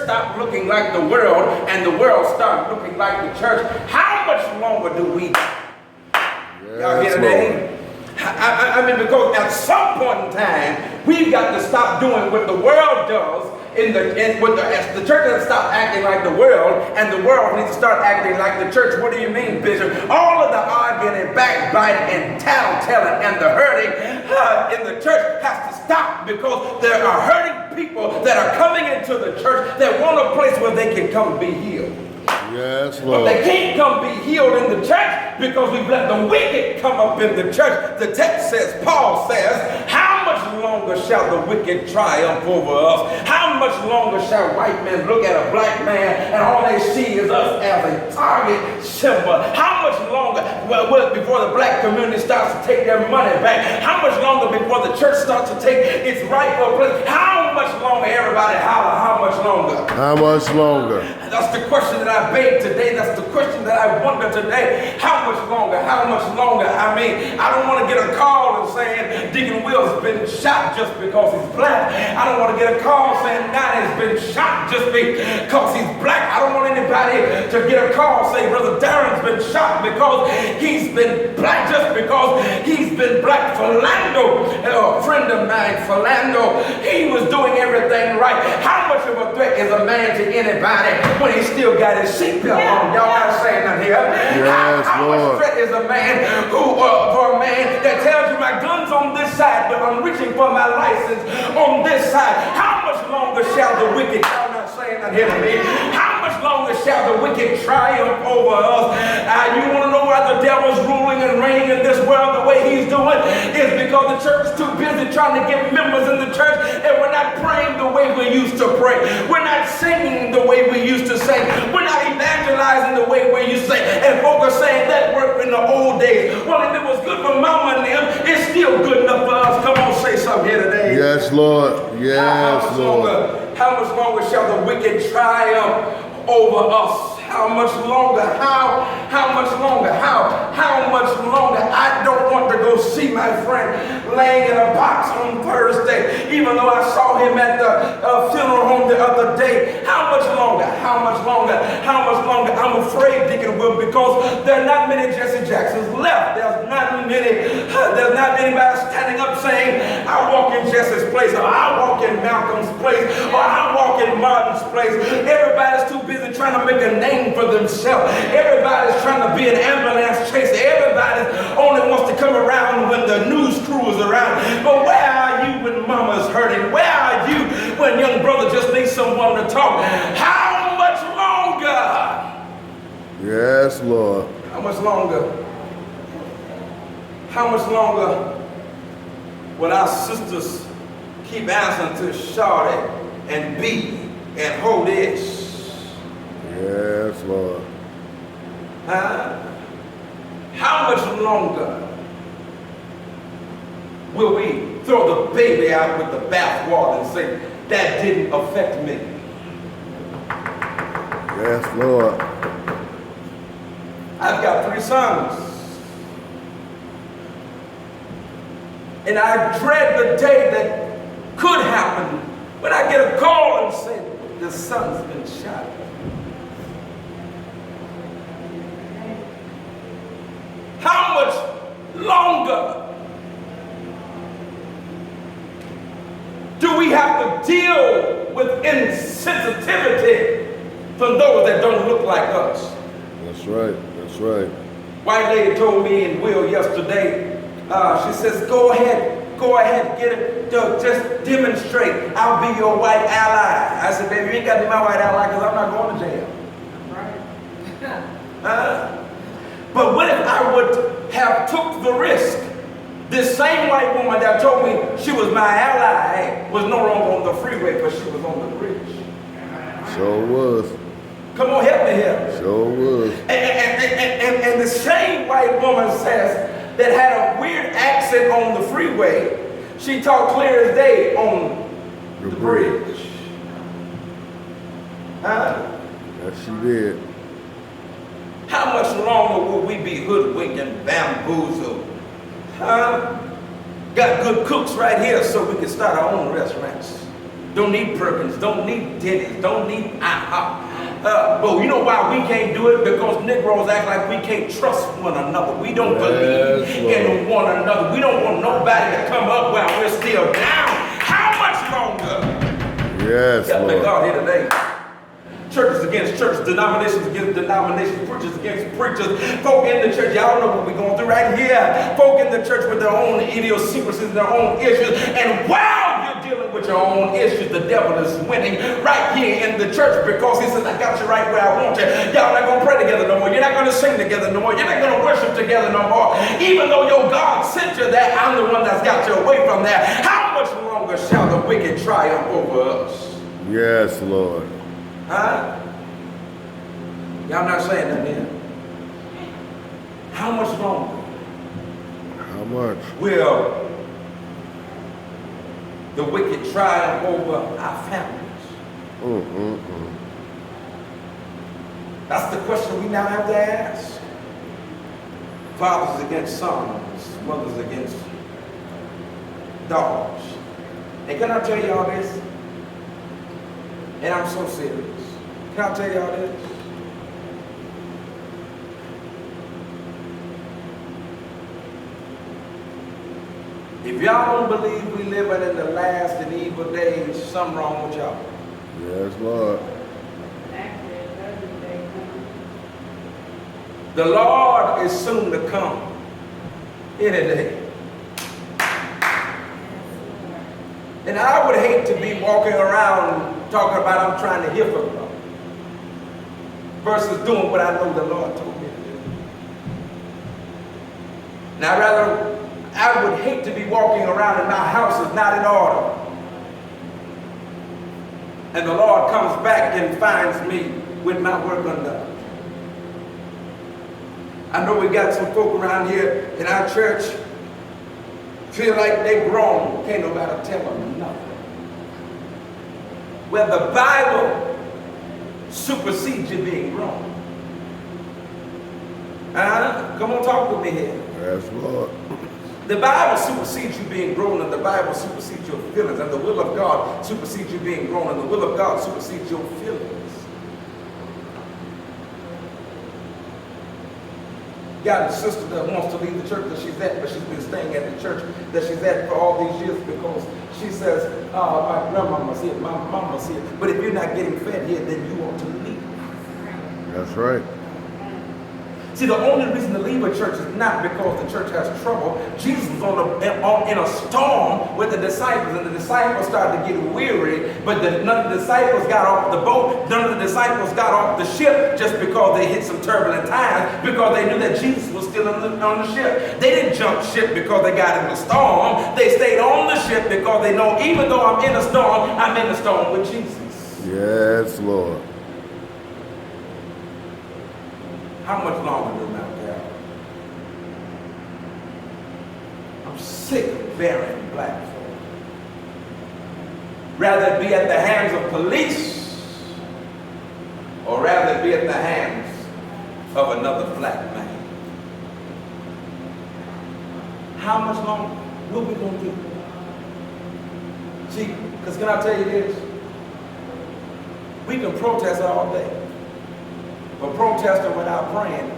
stop looking like the world and the world start looking like the church, how much longer do we? Y'all hear today? I mean, because at some point in time, we've got to stop doing what the world does. As the church has to stop acting like the world, and the world needs to start acting like the church. What do you mean, Bishop? All of the arguing and backbiting and tattling and the hurting in the church has to stop, because there are hurting people that are coming into the church that want a place where they can come be healed. Yes, Lord. But they can't come be healed in the church because we've let the wicked come up in the church. The text says, Paul says, how much longer shall the wicked triumph over us? How much longer shall white men look at a black man and all they see is us as a target symbol? How much longer before the black community starts to take their money back? How much longer before the church starts to take its rightful place? How much longer, everybody holler, how much longer? How much longer? That's the question that I beg today. That's the question that I wonder today. How much longer? How much longer? I mean, I don't want to get a call and saying Deacon Will's been shot just because he's black. I don't want to get a call saying Nana's been shot just because he's black. I don't want anybody to get a call saying Brother Darren's been shot because he's been black, just because he's been black. Philando, a friend of mine, Philando, he was doing everything right. How much of a threat is a man to anybody when he still got his seatbelt on? Y'all not saying that here. Yes, how much threat is a man who, for a man that tells you my gun's on this side, but I'm reaching for my license on this side? How much longer shall the wicked, y'all not saying that here to me, how much longer shall the wicked triumph over us? You want to know why the devil's ruling and reigning in this world the way he's doing? Is because the church is too busy trying to get members in the church, and we're not praying the way we used to pray. We're not singing the way we used to sing. We're not evangelizing the way we used to sing. And folk are saying that worked in the old days. Well, if it was good for mama and them, it's still good enough for us. Come on, say something here today. Yes, Lord. Yes, Lord. How much longer shall the wicked triumph over us? How much longer? How much longer? How much longer? I don't want to go see my friend laying in a box on Thursday, even though I saw him at the funeral home the other day. How much longer? How much longer? How much longer? I'm afraid, Deacon Will, because there are not many Jesse Jacksons left. There's not anybody standing up saying, I walk in Jesse's place, or I walk in Malcolm's place, or I walk in Martin's place. Everybody's too busy trying to make a name for themselves. Everybody's trying to be an ambulance chaser. Everybody only wants to come around when the news crew is around. But where are you when mama's hurting? Where are you when young brother just needs someone to talk? How much longer? Yes, Lord. How much longer? How much longer will our sisters keep answering to Shawty and B and Hodish? Yes, Lord. How much longer will we throw the baby out with the bathwater and say, that didn't affect me? Yes, Lord. I've got 3 sons. And I dread the day that could happen when I get a call and say, the son's been shot. How much longer do we have to deal with insensitivity from those that don't look like us? That's right. That's right. White lady told me in Will yesterday, she says, go ahead, get it, just demonstrate. I'll be your white ally. I said, baby, you ain't got to be my white ally because I'm not going to jail. Right. But what if I would have took the risk? This same white woman that told me she was my ally was no longer on the freeway, but she was on the bridge. Sure was. Come on, help me here. Sure was. And the same white woman says that had a weird accent on the freeway, she talked clear as day on the bridge. Yes, she did. How much longer will we be hoodwinked and bamboozled? Got good cooks right here so we can start our own restaurants. don't need Perkins, don't need Denny's, don't need IHOP. But you know why we can't do it? Because Negroes act like we can't trust one another. We don't believe in one another. We don't want nobody to come up while we're still down. How much longer? Yes, Thank Lord. God here today. Churches against churches, denominations against denominations, preachers against preachers, folk in the church, y'all know what we're going through right here. Folk in the church with their own idiosyncrasies, their own issues, and while you're dealing with your own issues, the devil is winning right here in the church because he says, I got you right where I want you. Y'all not going to pray together no more. You're not going to sing together no more. You're not going to worship together no more. Even though your God sent you there, I'm the one that's got you away from there. How much longer shall the wicked triumph over us? Yes, Lord. Huh? Y'all not saying that, man. How much longer How much? will the wicked triumph over our families? That's the question we now have to ask. Fathers against sons, mothers against daughters. And can I tell y'all this? And I'm so serious. Can I tell y'all this? If y'all don't believe we living in the last and evil days, something wrong with y'all. Yes, Lord. The Lord is soon to come. Any day. And I would hate to be walking around talking about I'm trying to hear from God versus doing what I know the Lord told me to do. Now, I would hate to be walking around and my house is not in order. And the Lord comes back and finds me with my work undone. I know we got some folk around here in our church feel like they grown. Can't nobody tell them nothing. Well, the Bible supersedes you being grown. Come on, talk with me here. Yes, Lord. The Bible supersedes you being grown, and the Bible supersedes your feelings, and the will of God supersedes you being grown, and the will of God supersedes your feelings. Got a sister that wants to leave the church that she's at, but she's been staying at the church that she's at for all these years because she says, my grandmama's here, my mama's here, but if you're not getting fed here, then you ought to leave. That's right. See, the only reason to leave a church is not because the church has trouble. Jesus was in a storm with the disciples, and the disciples started to get weary, but none of the disciples got off the boat. None of the disciples got off the ship just because they hit some turbulent times, because they knew that Jesus was still on the ship. They didn't jump ship because they got in the storm. They stayed on the ship because they know even though I'm in a storm, I'm in the storm with Jesus. Yes, Lord. How much longer do Mount Calvary? I'm sick of burying black folk. Rather it be at the hands of police, or rather it be at the hands of another black man. How much longer? What are we going to do? See, because can I tell you this? We can protest all day. But protesting without praying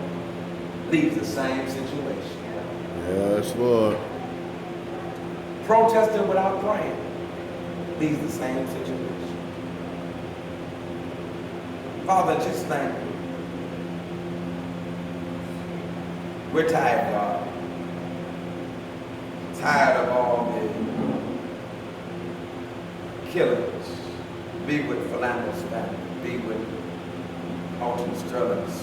leaves the same situation. Yes, Lord. Protesting without praying leaves the same situation. Father, just thank you. We're tired, God. Tired of all the killings. Be with Philander's family. Be with Alton Sterling's